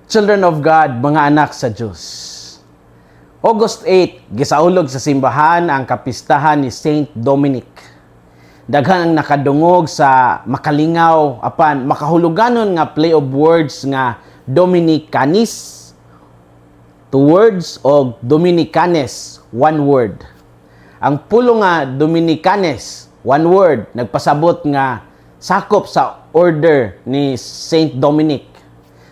Children of God, mga anak sa Diyos. August 8, gisaulog sa simbahan ang kapistahan ni Saint Dominic. Daghan ang nakadungog sa makalingaw apan makahuluganon nga play of words nga Dominicanis, two words, o Dominicanes, one word. Ang pulo nga Dominicanes, one word, nagpasabot nga sakop sa order ni Saint Dominic.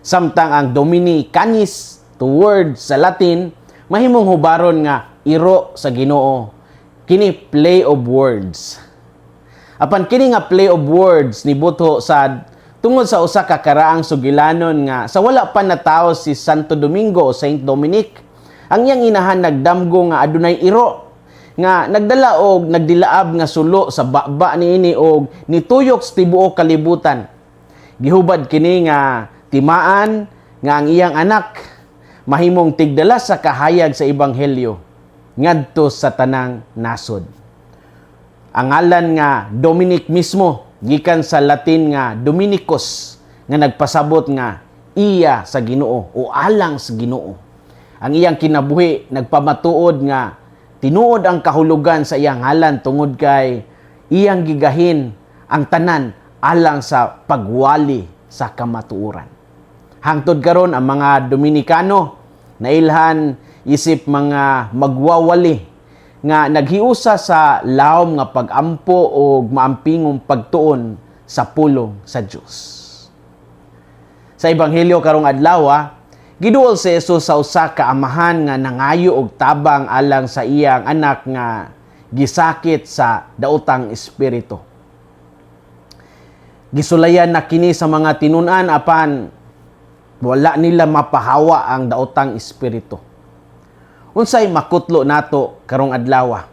Samtang ang Dominicanis, two words sa Latin, mahimong hubaron nga iro sa Ginoo. Kini play of words. Apan kini nga play of words ni buto sa tungod sa usa ka karaang sugilanon nga sa wala pa natawo si Santo Domingo o Saint Dominic, ang iyang inahan nagdamgo nga adunay iro nga nagdala og nagdilaab nga sulo sa baba niini og nituyok sa tibuok kalibutan. Gihubad kini nga timaan nga ang iyang anak mahimong tigdala sa kahayag sa ebanghelyo ngadto sa tanang nasod. Ang ngalan nga Dominic mismo gikan sa Latin nga Dominicus nga nagpasabot nga iya sa Ginoo o alang sa Ginoo. Ang iyang kinabuhi nagpamatuod nga tinuod ang kahulugan sa iyang ngalan tungod kay iyang gigahin ang tanan alang sa pagwali sa kamatuoran. Hangtod karon ang mga Dominikano nailhan isip mga magwawali nga naghiusa sa lawom nga pagampo o maampingong pagtuon sa pulong sa Dios. Sa ebanghelyo karong adlaw, giduol si Jesus sa usa ka amahan nga nangayo og tabang alang sa iyang anak nga gisakit sa daotang espiritu. Gisulayan na kini sa mga tinun-an apan wala nila mapahawa ang daotang espiritu. Unsay makutlo nato karong adlaw?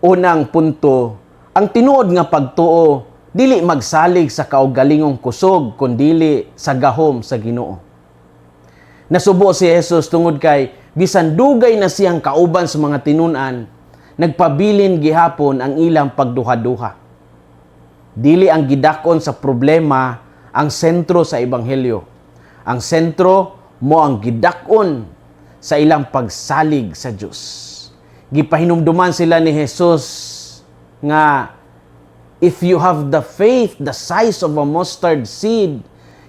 Unang punto, ang tinuod nga pagtuo dili magsalig sa kaugalingong kusog kundi sa gahom sa Ginoo. Nasubo si Jesus tungod kay bisan dugay na siyang kauban sa mga tinun-an, nagpabilin gihapon ang ilang pagduha-duha. Dili ang gidakon sa problema ang sentro sa ebanghelyo. Ang sentro mo ang gidakon sa ilang pagsalig sa Diyos. Gipahinumduman sila ni Jesus nga if you have the faith the size of a mustard seed,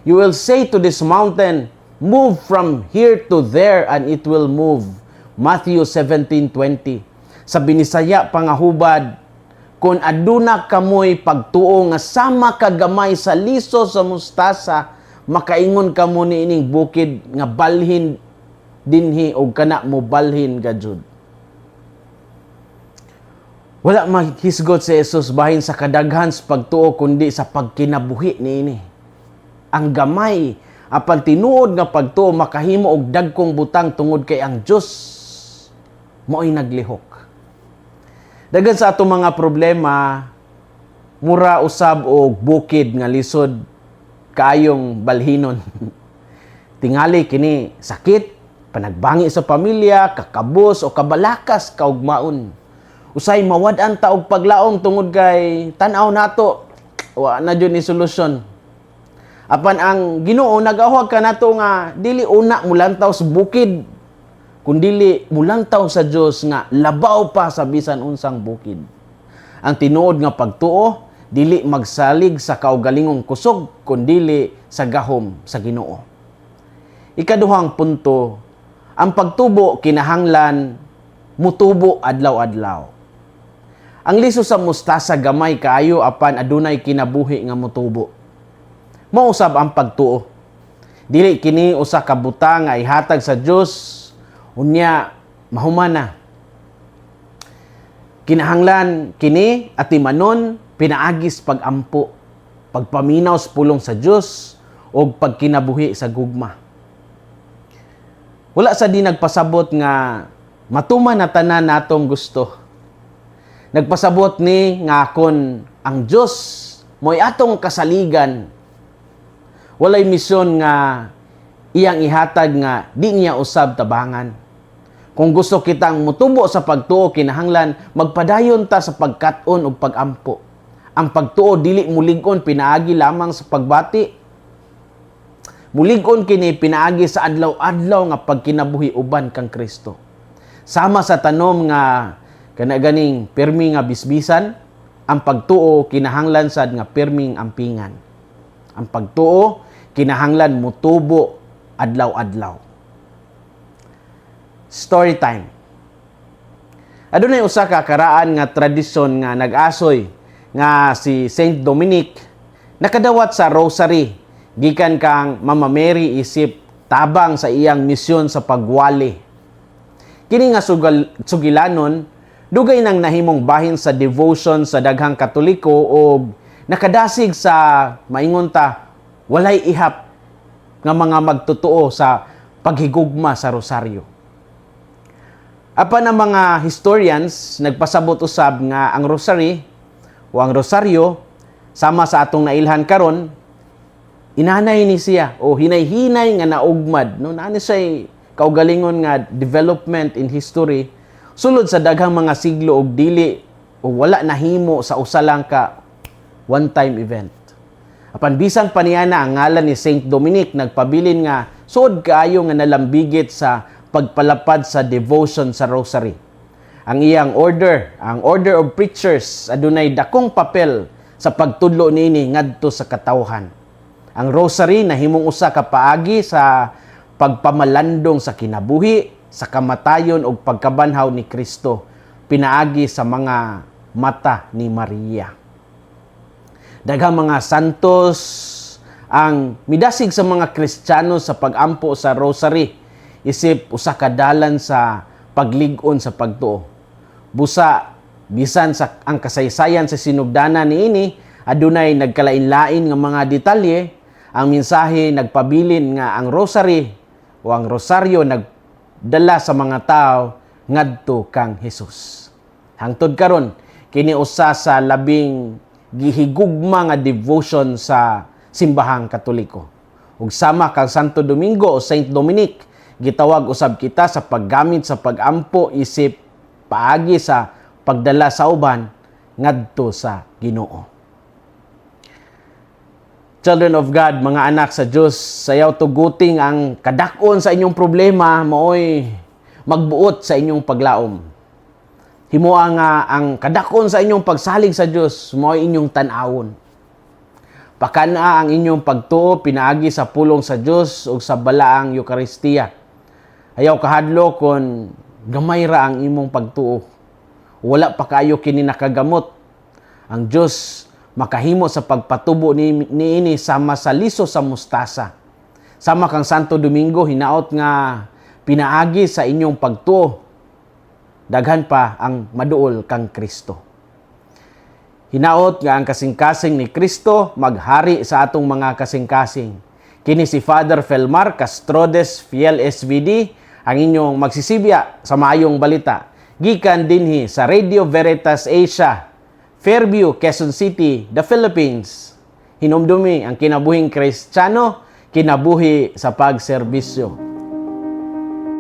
you will say to this mountain, move from here to there and it will move. Matthew 17:20. Sa binisaya pangahubad, kung aduna kamoy pagtuo nga sama kagamay sa liso sa mustasa, makaingon kamo niining bukid nga balhin dinhi og kana mo balhin gajud. Wala maghisgot si Jesus bahin sa kadaghan sa pagtuo kundi sa pagkinabuhi niini. Ang gamay apan tinuod nga pagtuo makahimo og dagkong butang tungod kay ang Dios mo'y naglihok. Dagan sa ato mga problema mura usab og bukid nga lisod kaayong balhinon. Tingali kini sakit, panagbangi sa pamilya, kakabos o kabalakas kaugmaon. Usay mawad-an ta og paglaom tungod kay tan-aw nato wa na jud ni solusyon. Apan ang Ginoo nagahwag ka nato nga dili una mulantaw sa bukid kundi mulantaw sa Dios nga labaw pa sa bisan unsang bukid. Ang tinuod nga pagtuo dili magsalig sa kaugalingong kusog kundi sa gahom sa Ginoo. Ikaduhang punto, ang pagtubo kinahanglan mutubo adlaw-adlaw. Ang liso sa mustasa gamay kaayo apan adunay kinabuhi nga mutubo. Mausab ang pagtuo. Dili kini usa ka butang nga ihatag sa Dios unya mahumana. Kinahanglan kini atimanon pinaagis pagampo, pagpaminaw sa pulong sa Dios o pagkinabuhi sa gugma. Wala sa di nagpasabot nga matuman na tanan natong gusto. Nagpasabot ni nga kon ang Dios mo'y atong kasaligan. Walay misyon nga iyang ihatag nga di niya usab tabangan. Kung gusto kitang mutubo sa pagtuo kinahanglan magpadayon ta sa pagkat-on ug pagampo. Ang pagtuo dili mulig-on pinaagi lamang sa pagbati Mulig-on kini pinaagi sa adlaw-adlaw nga pagkinabuhi uban kang Kristo. Sama sa tanom nga ganing pirmi nga bisbisan, ang pagtuo kinahanglan sad nga pirming ampingan. Ang pagtuo kinahanglan mutubo adlaw-adlaw. Story time. Adunay usa ka karaan nga tradisyon nga nag-asoy nga si Saint Dominic nakadawat sa rosary gikan kang Mama Mary isip tabang sa iyang misyon sa pagwali. Kini nga sugilanon dugay nang nahimong bahin sa devotion sa daghang Katoliko o nakadasig sa maingon ta walay ihap nga mga magtotoo sa paghigugma sa rosaryo. Apan ang mga historians nagpasabot usab nga ang rosary o ang rosaryo sama sa atong nailhan karon inanay ni siya o hinay-hinay nga naugmad no nani say kaugalingon nga development in history sulod sa daghang mga siglo og dili o wala nahimo sa usa lang ka one-time event. Apan bisan pa niya na ang ngalan ni Saint Dominic nagpabilin nga suod kaayo nga nalambigit sa pagpalapad sa devotion sa rosary. Ang iyang order, ang Order of Preachers, adunay dakong papel sa pagtudlo niini ngadto sa katawhan. Ang rosary nahimong usa ka paagi sa pagpamalandong sa kinabuhi, sa kamatayon ug pagkabanhaw ni Kristo, pinaagi sa mga mata ni Maria. Daghang mga santos ang midasig sa mga Kristiyano sa pagampo sa rosary isip usa ka dalan sa paglig-on sa pagtuo. Busa bisan sa ang kasaysayan sa sinugdanan niini adunay nagkalain-lain nga mga detalye, ang mensahe nagpabilin nga ang rosary o ang rosaryo nagdala sa mga tao ngadto kang Hesus. Hangtod karon kini usa sa labing gihigugma nga devotion sa simbahang Katoliko. Ug sama kang Santo Domingo o Saint Dominic, gitawag usab kita sa paggamit sa pagampo isip paagi sa pagdala sa uban ngadto sa Ginoo. Children of God, mga anak sa Dios, sayaw tuguting ang kadak-on sa inyong problema maoy magbuot sa inyong paglaom. Himoa nga ang kadakon sa inyong pagsalig sa Dios mao inyong tan-awon. Pakana ang inyong pagtuo pinaagi sa pulong sa Dios ug sa balaang Eucharistia. Ayaw kahadlo kon gamay ra ang imong pagtuo. Wala pa kayo kini nakagamot. Ang Dios makahimo sa pagpatubo niini sama sa liso sa mustasa. Sama kang Santo Domingo hinaot nga pinaagi sa inyong pagtuo. Daghan pa ang maduol kang Kristo. Hinaot nga ang kasing-kasing ni Kristo maghari sa atong mga kasing-kasing. Kini si Father Felmar Castrodes, Fiel SVD, ang inyong magsisibya sa maayong balita. Gikan dinhi sa Radio Veritas Asia, Fairview, Quezon City, the Philippines. Hinumdumi ang kinabuhing Kristiyano, kinabuhi sa pagserbisyo.